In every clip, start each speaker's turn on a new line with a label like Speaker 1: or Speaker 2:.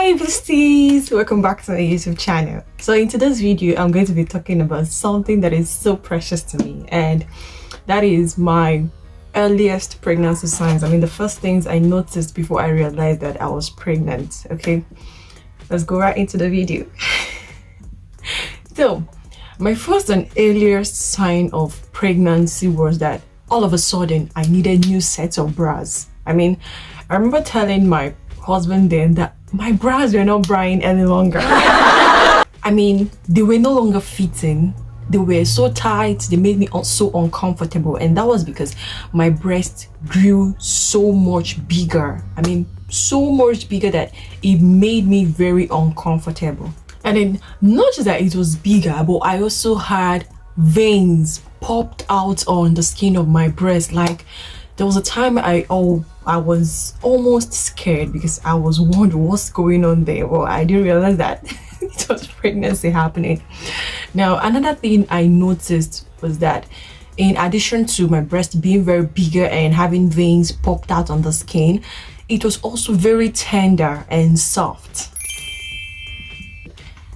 Speaker 1: Hi besties, welcome back to my YouTube channel. So in today's video I'm going to be talking about something that is so precious to me, and that is my earliest pregnancy signs. I mean, the first things I noticed before I realized that I was pregnant. Okay, let's go right into the video. So my first and earliest sign of pregnancy was that all of a sudden I needed new sets of bras. I mean, I remember telling my husband then that my bras were not brying any longer. I mean, they were no longer fitting. They were so tight, they made me so uncomfortable, and that was because my breast grew so much bigger. I mean, so much bigger that it made me very uncomfortable. And then not just that it was bigger, but I also had veins popped out on the skin of my breast. Like, there was a time I was almost scared because I was wondering what's going on there. Well, I didn't realize that it was pregnancy happening. Now, another thing I noticed was that in addition to my breast being very bigger and having veins popped out on the skin, it was also very tender and soft.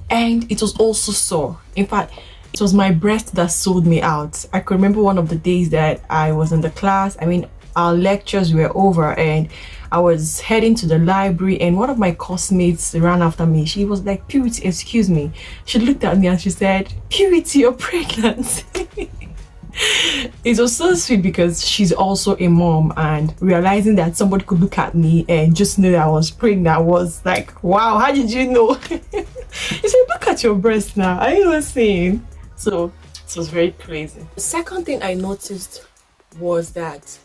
Speaker 1: And it was also sore. In fact, it was my breast that sold me out. I could remember one of the days that I was in the class. I mean, our lectures were over and I was heading to the library, and one of my classmates ran after me. She was like, "Purity, excuse me." She looked at me and she said, "Purity, you're pregnant." It was so sweet because she's also a mom, and realizing that somebody could look at me and just know that I was pregnant was like, wow, how did you know? She said, "Look at your breast now. Are you not seeing?" So it was very crazy. The second thing I noticed was that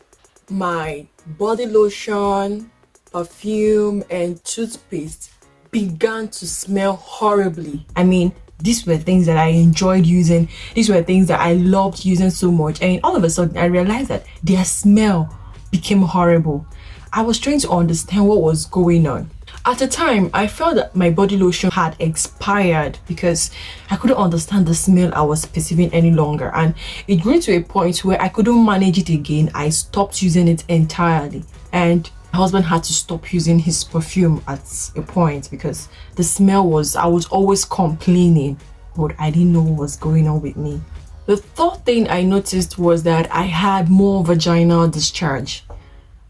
Speaker 1: my body lotion, perfume, and toothpaste began to smell horribly. I mean, these were things that I enjoyed using. These were things that I loved using so much. And all of a sudden, I realized that their smell became horrible. I was trying to understand what was going on. At the time, I felt that my body lotion had expired because I couldn't understand the smell I was perceiving any longer. And it grew to a point where I couldn't manage it again. I stopped using it entirely. And my husband had to stop using his perfume at a point because the smell was, I was always complaining, but I didn't know what was going on with me. The third thing I noticed was that I had more vaginal discharge.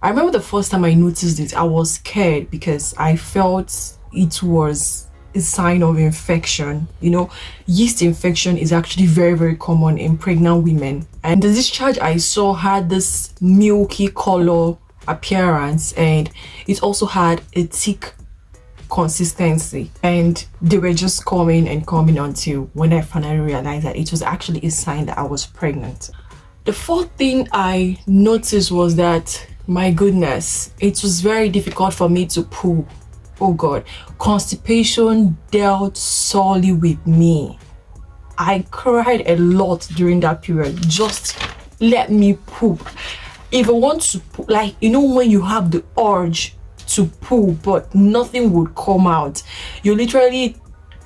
Speaker 1: I remember the first time I noticed it, I was scared because I felt it was a sign of infection. You know, yeast infection is actually very, very common in pregnant women. And the discharge I saw had this milky color appearance, and it also had a thick consistency. And they were just coming and coming until when I finally realized that it was actually a sign that I was pregnant. The fourth thing I noticed was that, my goodness, it was very difficult for me to poo. Oh God, constipation dealt sorely with me. I cried a lot during that period. Just let me poop. If I want to poop, like, you know, when you have the urge to poop but nothing would come out, you're literally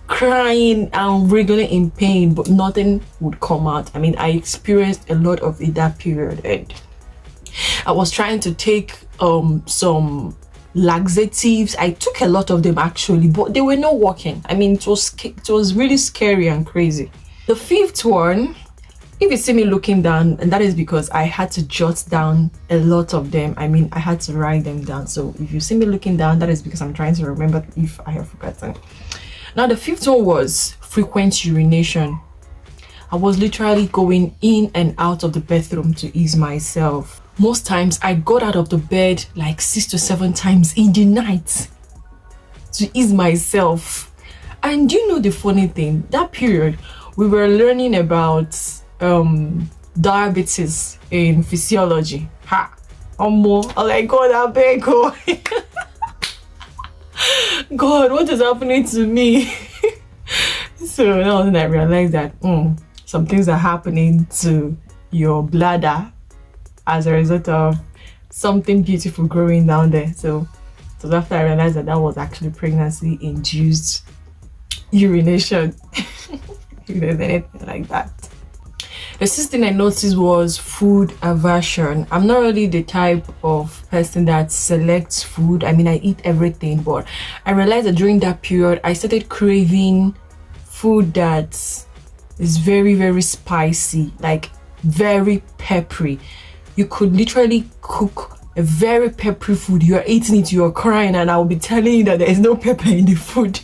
Speaker 1: crying and wriggling in pain but nothing would come out. I mean, I experienced a lot of it that period, and I was trying to take some laxatives. I took a lot of them actually, but they were not working. I mean, it was really scary and crazy. The fifth one, if you see me looking down, and that is because I had to jot down a lot of them. I mean, I had to write them down. So if you see me looking down, that is because I'm trying to remember if I have forgotten. Now, the fifth one was frequent urination. I was literally going in and out of the bathroom to ease myself. Most times I got out of the bed like 6 to 7 times in the night to ease myself. And you know the funny thing, that period we were learning about diabetes in physiology. I'm like, God, I beg God. God, what is happening to me? So now then I realized that some things are happening to your bladder as a result of something beautiful growing down there. So it was after I realized that that was actually pregnancy induced urination. If there's anything like that. The sixth thing I noticed was food aversion. I'm not really the type of person that selects food. I mean, I eat everything, but I realized that during that period, I started craving food that is very, very spicy, like very peppery. You could literally cook a very peppery food. You are eating it, you are crying, and I will be telling you that there is no pepper in the food.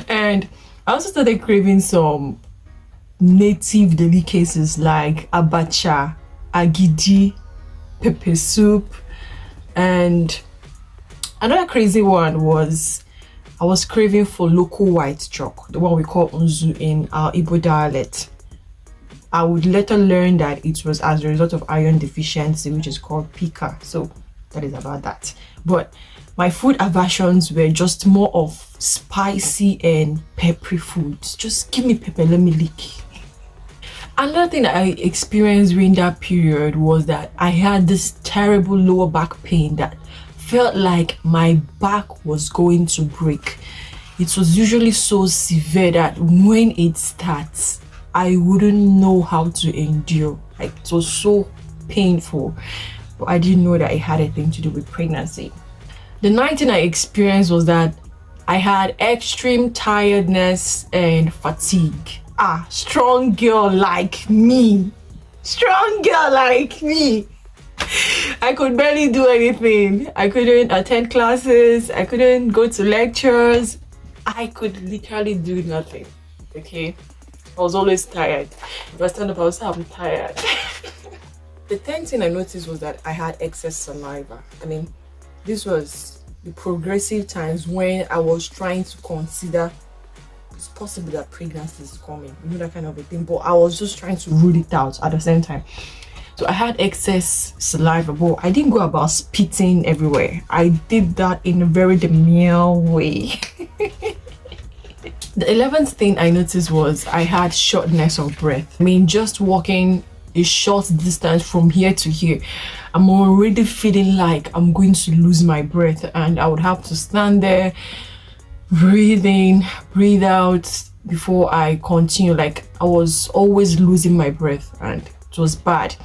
Speaker 1: And I also started craving some native delicacies like abacha, agidi, pepper soup, and another crazy one was I was craving for local white chalk, the one we call unzu in our Igbo dialect. I would later learn that it was as a result of iron deficiency, which is called pica. So that is about that. But my food aversions were just more of spicy and peppery foods. Just give me pepper, let me lick. Another thing that I experienced during that period was that I had this terrible lower back pain that felt like my back was going to break. It was usually so severe that when it starts, I wouldn't know how to endure. Like, it was so painful, but I didn't know that it had a thing to do with pregnancy. The ninth thing I experienced was that I had extreme tiredness and fatigue. Strong girl like me. Strong girl like me. I could barely do anything. I couldn't attend classes. I couldn't go to lectures. I could literally do nothing. Okay? I was always tired. If I stand up, I was I'm tired. The 10th thing I noticed was that I had excess saliva. I mean, this was the progressive times when I was trying to consider it's possible that pregnancy is coming, you know, that kind of a thing, but I was just trying to rule it out at the same time. So I had excess saliva, but I didn't go about spitting everywhere. I did that in a very demure way. The 11th thing I noticed was I had shortness of breath. I mean, just walking a short distance from here to here, I'm already feeling like I'm going to lose my breath, and I would have to stand there, breathe in, breathe out before I continue. Like, I was always losing my breath and it was bad.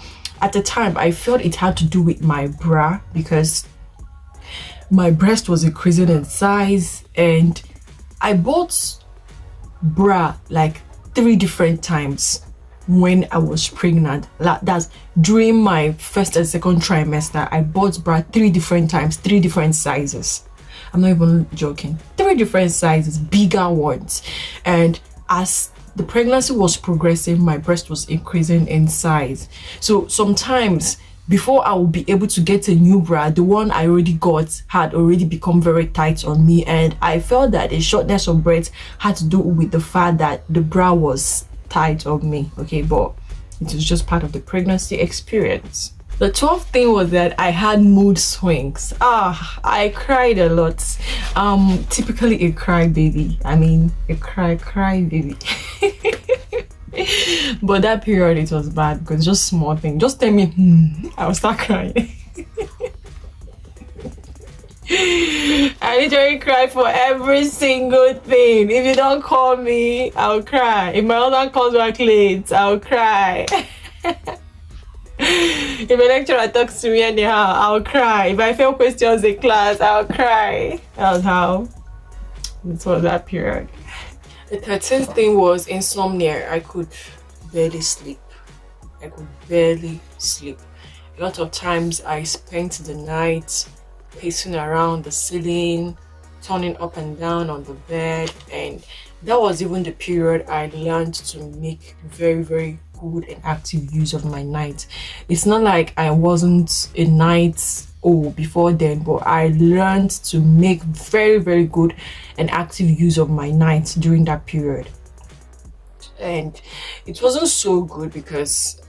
Speaker 1: At the time, I felt it had to do with my bra because my breast was increasing in size, and I bought bra like 3 different times when I was pregnant. That's during my first and second trimester. I bought bra 3 different times, 3 different sizes. I'm not even joking. 3 different sizes, bigger ones. And as the pregnancy was progressing, my breast was increasing in size. So sometimes before I would be able to get a new bra, the one I already got had already become very tight on me, and I felt that the shortness of breath had to do with the fact that the bra was tight on me. Okay, but it was just part of the pregnancy experience. The 12th thing was that I had mood swings. I cried a lot. Typically a cry baby. I mean, a cry baby. But that period, it was bad because just small thing. Just tell me, I will start crying. I literally cry for every single thing. If you don't call me, I'll cry. If my husband calls back late, I'll cry. If a lecturer talks to me anyhow, I'll cry. If I fail questions in class, I'll cry. That was how it was that period. The 13th thing was insomnia. I could barely sleep. A lot of times I spent the night pacing around the ceiling, turning up and down on the bed, and that was even the period I learned to make very, very good and active use of my night. It's not like I wasn't a night owl before then, but I learned to make very, very good and active use of my night during that period. And it wasn't so good because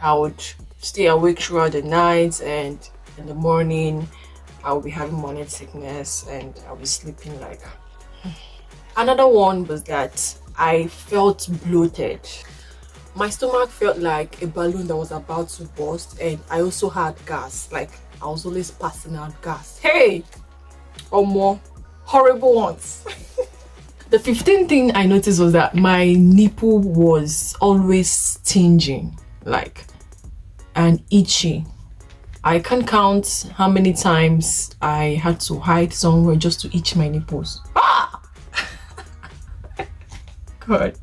Speaker 1: I would stay awake throughout the night, and in the morning I'll be having morning sickness and I'll be sleeping like. Another one was that I felt bloated. My stomach felt like a balloon that was about to burst, and I also had gas. Like, I was always passing out gas. Hey! Or more horrible ones. The 15th thing I noticed was that my nipple was always stinging, like, and itchy. I can't count how many times I had to hide somewhere just to itch my nipples. Ah! God.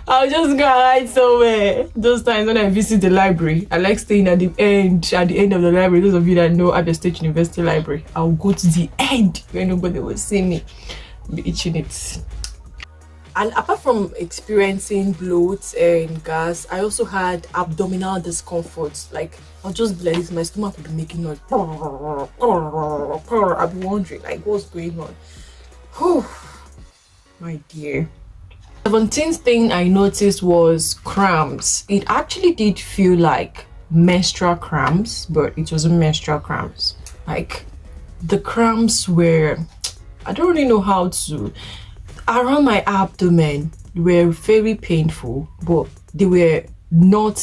Speaker 1: I'll just go hide somewhere. Those times when I visit the library, I like staying at the end of the library. Those of you that know Abia State University Library, I'll go to the end where nobody will see me be itching it. And apart from experiencing bloats and gas, I also had abdominal discomfort. Like, I'll just be like this, my stomach will be making noise. I'll be wondering, like, what's going on? Whew, my dear. 17th thing I noticed was cramps. It actually did feel like menstrual cramps, but it wasn't menstrual cramps. Like, the cramps were, I don't really know how to, around my abdomen were very painful, but they were not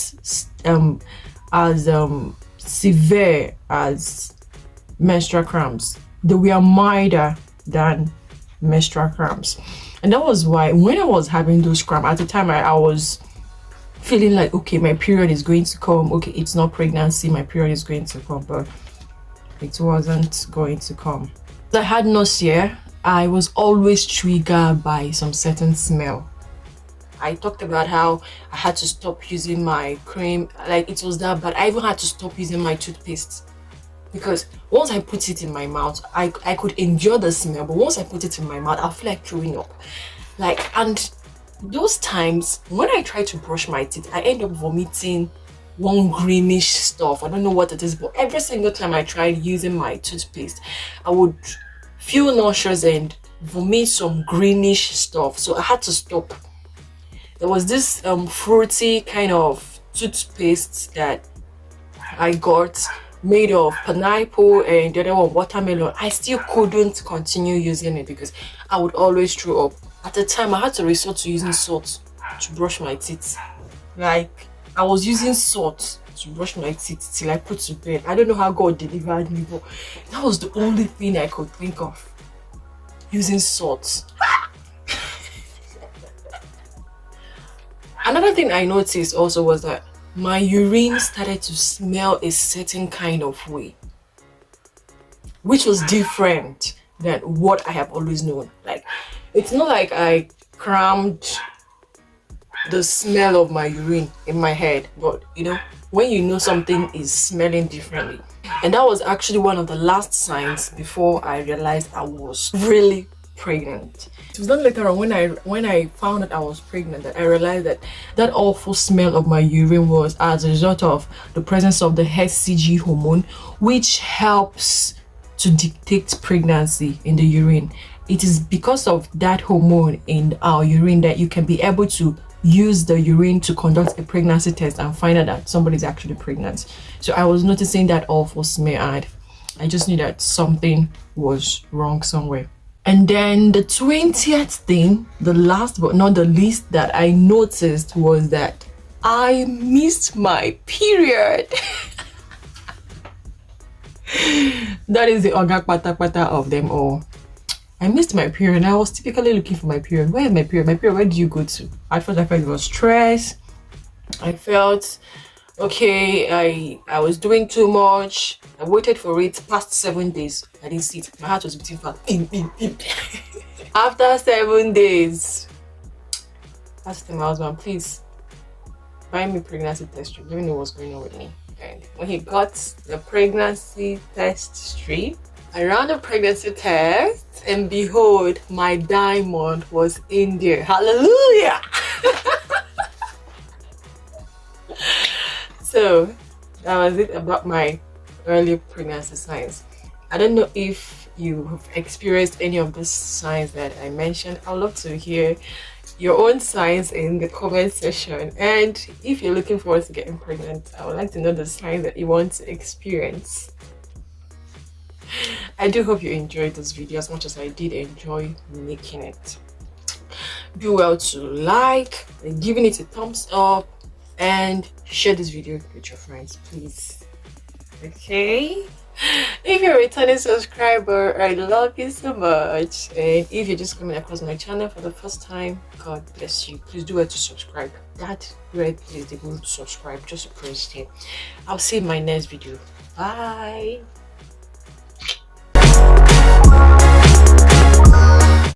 Speaker 1: as severe as menstrual cramps. They were milder than menstrual cramps. And that was why when I was having those cramps at the time, I was feeling like, okay, my period is going to come. Okay, it's not pregnancy, my period is going to come, but it wasn't going to come. I had nausea. I was always triggered by some certain smell. I talked about how I had to stop using my cream, like it was that bad. I even had to stop using my toothpaste because once I put it in my mouth, I could endure the smell, but once I put it in my mouth, I feel like throwing up. Like, and those times when I try to brush my teeth, I end up vomiting one greenish stuff. I don't know what it is, but every single time I tried using my toothpaste, I would feel nauseous and vomit some greenish stuff. So I had to stop. There was this fruity kind of toothpaste that I got, made of pineapple and the other one watermelon. I still couldn't continue using it because I would always throw up. At the time, I had to resort to using salt to brush my teeth. Like, I was using salt to brush my teeth till I put to bed. I don't know how God delivered me, but that was the only thing I could think of. Using salt. Another thing I noticed also was that my urine started to smell a certain kind of way, which was different than what I have always known. Like, it's not like I crammed the smell of my urine in my head, but you know, when you know something is smelling differently. And that was actually one of the last signs before I realized I was really pregnant. It was then later on when I found that I was pregnant that I realized that that awful smell of my urine was as a result of the presence of the HCG hormone, which helps to dictate pregnancy in the urine. It is because of that hormone in our urine that you can be able to use the urine to conduct a pregnancy test and find out that somebody's actually pregnant. So I was noticing that awful smell and I just knew that something was wrong somewhere. And then the 20th thing, the last but not the least, that I noticed was that I missed my period. That is the oga pata pata of them all. I missed my period. I was typically looking for my period. Where is my period? My period, where do you go to? At first I felt it was stress. I felt okay, I was doing too much. I waited for it past 7 days. I didn't see it. My heart was beating fast. After 7 days, I asked my husband, please buy me pregnancy test strip. Let me know what's going on with me. And when he got the pregnancy test strip, I ran the pregnancy test and behold, my diamond was in there. Hallelujah! So that was it about my early pregnancy signs. I don't know if you have experienced any of these signs that I mentioned. I'd love to hear your own signs in the comment section. And if you're looking forward to getting pregnant, I would like to know the signs that you want to experience. I do hope you enjoyed this video as much as I did enjoy making it. Do well to like and giving it a thumbs up and share this video with your friends, please. Okay. If you're a returning subscriber, I love you so much. And if you're just coming across my channel for the first time, God bless you. Please do it to subscribe. That red is the good subscribe. Just press it. I'll see you in my next video. Bye.